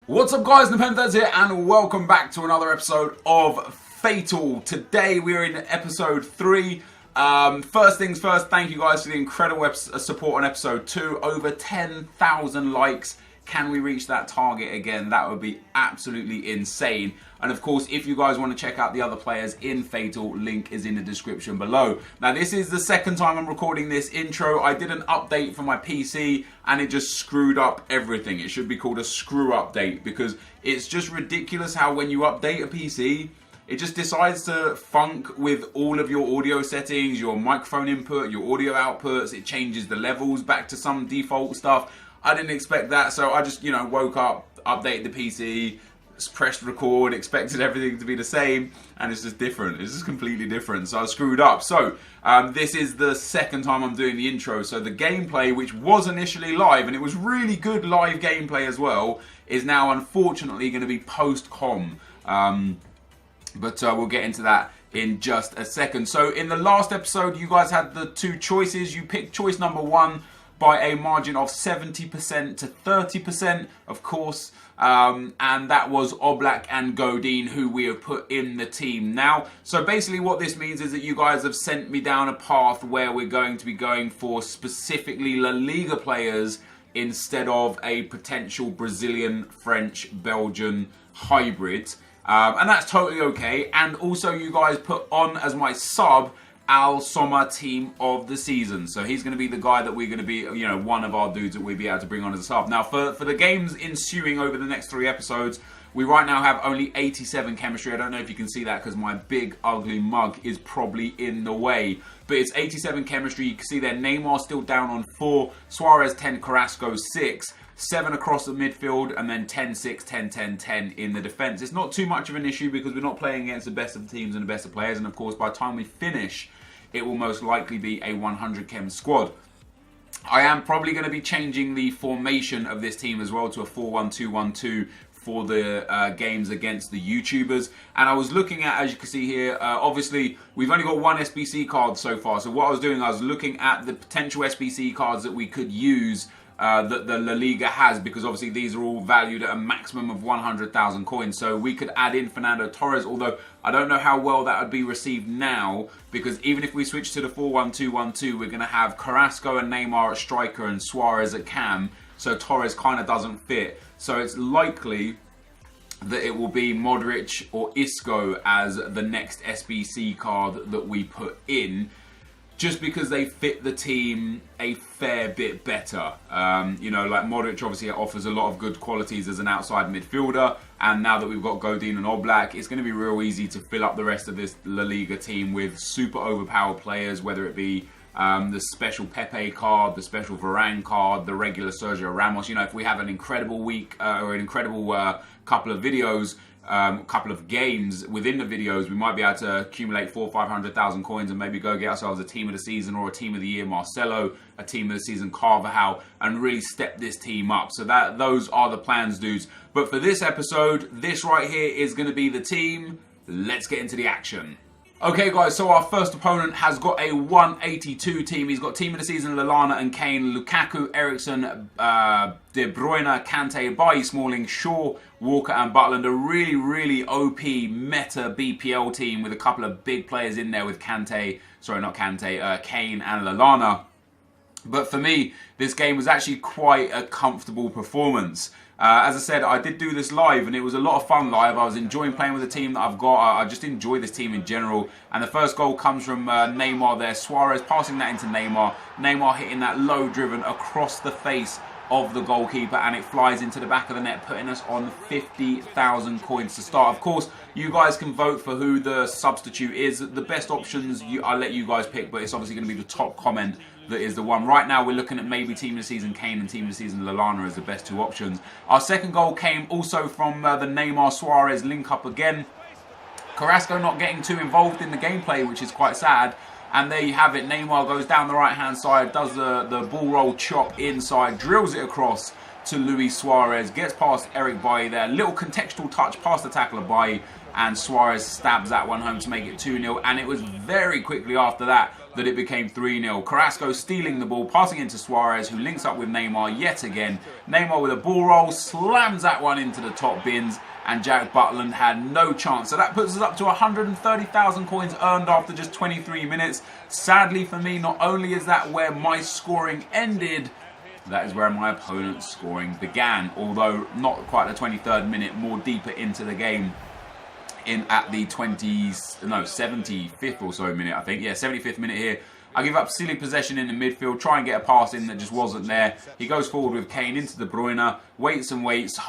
What's up guys, NepentheZ here and welcome back to another episode of F8TAL. Today we're in episode 3. First things first, thank you guys for the incredible support on episode 2. Over 10,000 likes. Can we reach that target again? That would be absolutely insane. And of course, if you guys want to check out the other players in F8TAL, link is in the description below. Now, this is the second time I'm recording this intro. I did an update for my PC and it just screwed up everything. It should be called a screw update because it's just ridiculous how when you update a PC, it just decides to funk with all of your audio settings, your microphone input, your audio outputs. It changes the levels back to some default stuff. I didn't expect that, so I just, woke up, updated the PC, pressed record, expected everything to be the same, and it's just different. It's just completely different, so I screwed up. So, this is the second time I'm doing the intro, so the gameplay, which was initially live, and it was really good live gameplay as well, is now unfortunately going to be post-com. But we'll get into that in just a second. So, in the last episode, you guys had the two choices. You picked choice number 1, by a margin of 70% to 30%, of course, and that was Oblak and Godin, who we have put in the team now. So basically what this means is that you guys have sent me down a path where we're going to be going for specifically La Liga players instead of a potential Brazilian, French, Belgian hybrid. And that's totally okay. And also you guys put on as my sub Al Sommer team of the season. So he's going to be the guy that we're going to be, one of our dudes that we'll be able to bring on as a sub. Now, for the games ensuing over the next 3 episodes, we right now have only 87 chemistry. I don't know if you can see that because my big, ugly mug is probably in the way. But it's 87 chemistry. You can see there, Neymar still down on 4, Suarez 10, Carrasco 6. 7 across the midfield, and then 10, 6, 10, 10, 10 in the defence. It's not too much of an issue because we're not playing against the best of the teams and the best of players. And of course, by the time we finish, it will most likely be a 100 chem squad. I am probably going to be changing the formation of this team as well to a 4-1-2-1-2 for the games against the YouTubers. And I was looking at, as you can see here, obviously we've only got 1 SBC card so far. So what I was doing, I was looking at the potential SBC cards that we could use that the La Liga has, because obviously these are all valued at a maximum of 100,000 coins. So we could add in Fernando Torres, although I don't know how well that would be received now, because even if we switch to the 4-1-2-1-2, we're going to have Carrasco and Neymar at striker and Suarez at cam, so Torres kind of doesn't fit. So it's likely that it will be Modric or Isco as the next SBC card that we put in, just because they fit the team a fair bit better. Like Modric obviously offers a lot of good qualities as an outside midfielder, and now that we've got Godin and Oblak, it's going to be real easy to fill up the rest of this La Liga team with super overpowered players, whether it be the special Pepe card, the special Varane card, the regular Sergio Ramos. If we have an incredible week or an incredible couple of videos, couple of games within the videos, we might be able to accumulate 400,000 or 500,000 coins and maybe go get ourselves a team of the season or a team of the year Marcelo, a team of the season Carvajal, and really step this team up. So those are the plans, dudes. But for this episode, this right here is going to be the team. Let's get into the action. Okay guys, so our first opponent has got a 182 team. He's got team of the season Lallana and Kane, Lukaku, Eriksen, De Bruyne, Kante, Bailly, Smalling, Shaw, Walker and Butland. A really, really OP meta BPL team with a couple of big players in there with Kane and Lallana. But for me, this game was actually quite a comfortable performance. As I said, I did do this live and it was a lot of fun live. I was enjoying playing with the team that I've got. I just enjoy this team in general. And the first goal comes from Neymar there. Suarez passing that into Neymar. Neymar hitting that low driven across the face of the goalkeeper, and it flies into the back of the net, putting us on 50,000 coins to start. Of course, you guys can vote for who the substitute is. The best options, I'll let you guys pick, but it's obviously going to be the top comment that is the one. Right now, we're looking at maybe Team of the Season Kane and Team of the Season Lallana as the best two options. Our second goal came also from the Neymar-Suarez link-up again. Carrasco not getting too involved in the gameplay, which is quite sad. And there you have it. Neymar goes down the right-hand side, does the ball roll chop inside, drills it across to Luis Suarez. Gets past Eric Bailly there. Little contextual touch past the tackler Bailly. And Suarez stabs that one home to make it 2-0. And it was very quickly after that that it became 3-0. Carrasco stealing the ball, passing into Suarez, who links up with Neymar yet again. Neymar with a ball roll, slams that one into the top bins. And Jack Butland had no chance. So that puts us up to 130,000 coins earned after just 23 minutes. Sadly for me, not only is that where my scoring ended, that is where my opponent's scoring began. Although not quite the 23rd minute, more deeper into the game. At the 75th or so minute, I think. Yeah, 75th minute here. I give up silly possession in the midfield, try and get a pass in that just wasn't there. He goes forward with Kane into De Bruyne, waits and waits.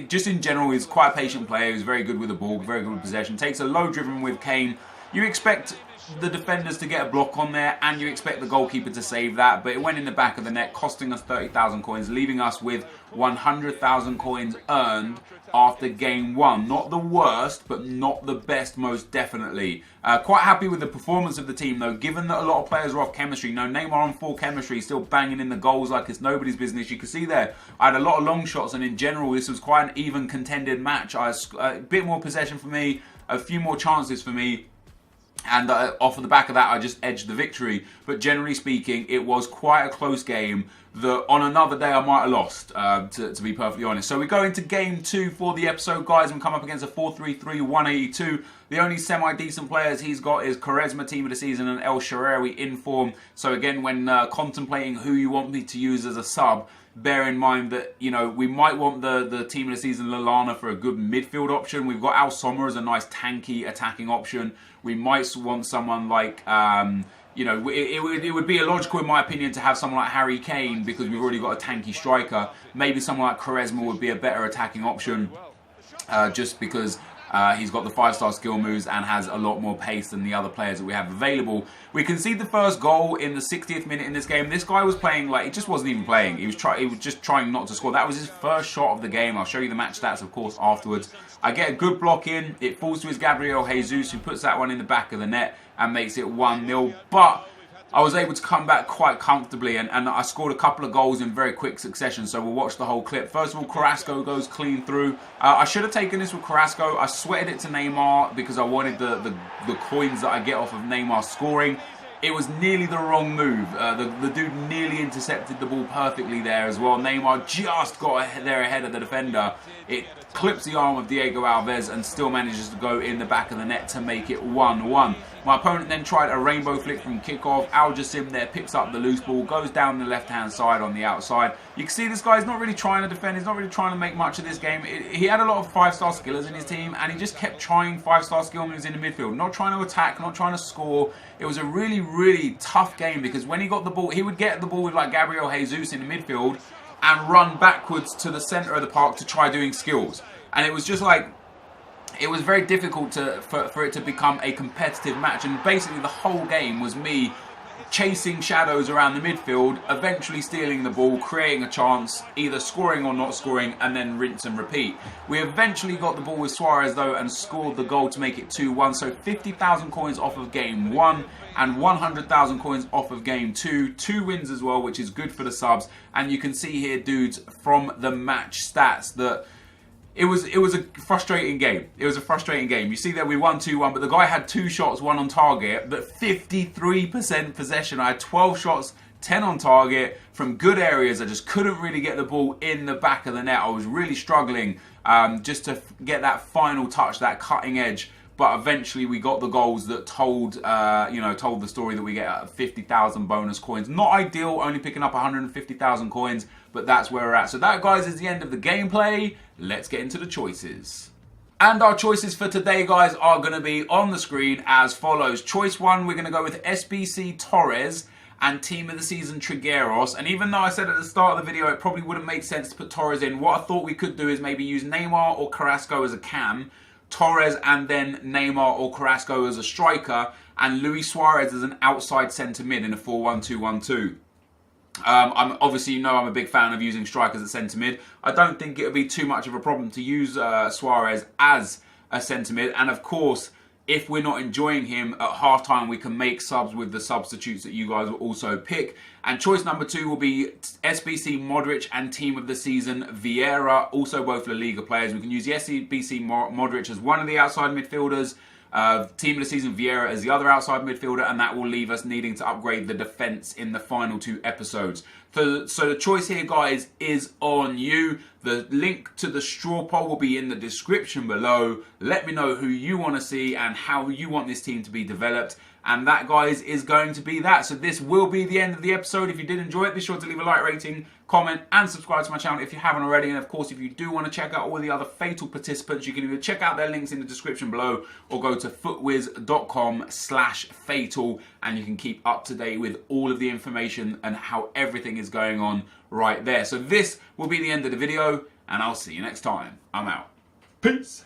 Just in general, he's quite a patient player. He's very good with the ball, very good with possession. Takes a low driven with Kane. You expect the defenders to get a block on there, and you expect the goalkeeper to save that, but it went in the back of the net, costing us 30,000 coins, leaving us with 100,000 coins earned after game one. Not the worst, but not the best, most definitely. Quite happy with the performance of the team, though, given that a lot of players are off chemistry. No, Neymar on full chemistry, still banging in the goals like it's nobody's business. You can see there, I had a lot of long shots, and in general, this was quite an even contended match. A bit more possession for me, a few more chances for me. And off of the back of that, I just edged the victory. But generally speaking, it was quite a close game that on another day I might have lost, to be perfectly honest. So we go into game two for the episode, guys, and come up against a 4-3-3, 182. The only semi-decent players he's got is Quaresma, team of the season, and El Shaarawy in form. So again, when contemplating who you want me to use as a sub, bear in mind that, you know, we might want the team of the season Lallana for a good midfield option. We've got Al Sommer as a nice tanky attacking option. We might want someone like, you know, it would be illogical in my opinion to have someone like Harry Kane because we've already got a tanky striker. Maybe someone like Quaresma would be a better attacking option just because he's got the 5-star skill moves and has a lot more pace than the other players that we have available. We concede the first goal in the 60th minute in this game. This guy was playing like, he just wasn't even playing. He was just trying not to score. That was his first shot of the game. I'll show you the match stats, of course, afterwards. I get a good block in. It falls to his Gabriel Jesus, who puts that one in the back of the net and makes it 1-0. But I was able to come back quite comfortably, and I scored a couple of goals in very quick succession, so we'll watch the whole clip. First of all, Carrasco goes clean through. I should have taken this with Carrasco. I sweated it to Neymar because I wanted the coins that I get off of Neymar scoring. It was nearly the wrong move. The dude nearly intercepted the ball perfectly there as well. Neymar just got there ahead of the defender. It clips the arm of Diego Alves and still manages to go in the back of the net to make it 1-1. My opponent then tried a rainbow flick from kickoff. Al Jassim there picks up the loose ball, goes down the left-hand side on the outside. You can see this guy's not really trying to defend. He's not really trying to make much of this game. He had a lot of 5-star skillers in his team, and he just kept trying 5-star skill moves in the midfield. Not trying to attack, not trying to score. It was a really, really tough game because when he got the ball, he would get the ball with like Gabriel Jesus in the midfield and run backwards to the centre of the park to try doing skills. And it was just like, it was very difficult for it to become a competitive match. And basically the whole game was me chasing shadows around the midfield, eventually stealing the ball, creating a chance, either scoring or not scoring, and then rinse and repeat. We eventually got the ball with Suarez though and scored the goal to make it 2-1. So 50,000 coins off of game one and 100,000 coins off of game two. 2 wins as well, which is good for the subs. And you can see here, dudes, from the match stats that it was a frustrating game. It was a frustrating game. You see that we won 2-1, but the guy had 2 shots, 1 on target, but 53% possession. I had 12 shots, 10 on target from good areas. I just couldn't really get the ball in the back of the net. I was really struggling just to get that final touch, that cutting edge. But eventually we got the goals that told the story that we get 50,000 bonus coins. Not ideal, only picking up 150,000 coins, but that's where we're at. So that, guys, is the end of the gameplay. Let's get into the choices. And our choices for today, guys, are going to be on the screen as follows. Choice 1, we're going to go with SBC Torres and Team of the Season Trigueros. And even though I said at the start of the video it probably wouldn't make sense to put Torres in, what I thought we could do is maybe use Neymar or Carrasco as a cam, Torres and then Neymar or Carrasco as a striker, and Luis Suarez as an outside centre mid in a 4-1-2-1-2. I'm obviously, you know, I'm a big fan of using strikers at centre mid. I don't think it would be too much of a problem to use Suarez as a centre mid, and of course if we're not enjoying him at halftime, we can make subs with the substitutes that you guys will also pick. And choice number 2 will be SBC Modric and team of the season Vieira, also both La Liga players. We can use the SBC Modric as one of the outside midfielders, team of the season Vieira as the other outside midfielder, and that will leave us needing to upgrade the defence in the final 2 episodes. So the choice here, guys, is on you. The link to the straw poll will be in the description below. Let me know who you want to see and how you want this team to be developed. And that, guys, is going to be that. So this will be the end of the episode. If you did enjoy it, be sure to leave a like rating, comment, and subscribe to my channel if you haven't already. And of course, if you do want to check out all the other Fatal participants, you can either check out their links in the description below or go to footwiz.com/fatal, and you can keep up to date with all of the information and how everything is going on right there. So this will be the end of the video, and I'll see you next time. I'm out. Peace.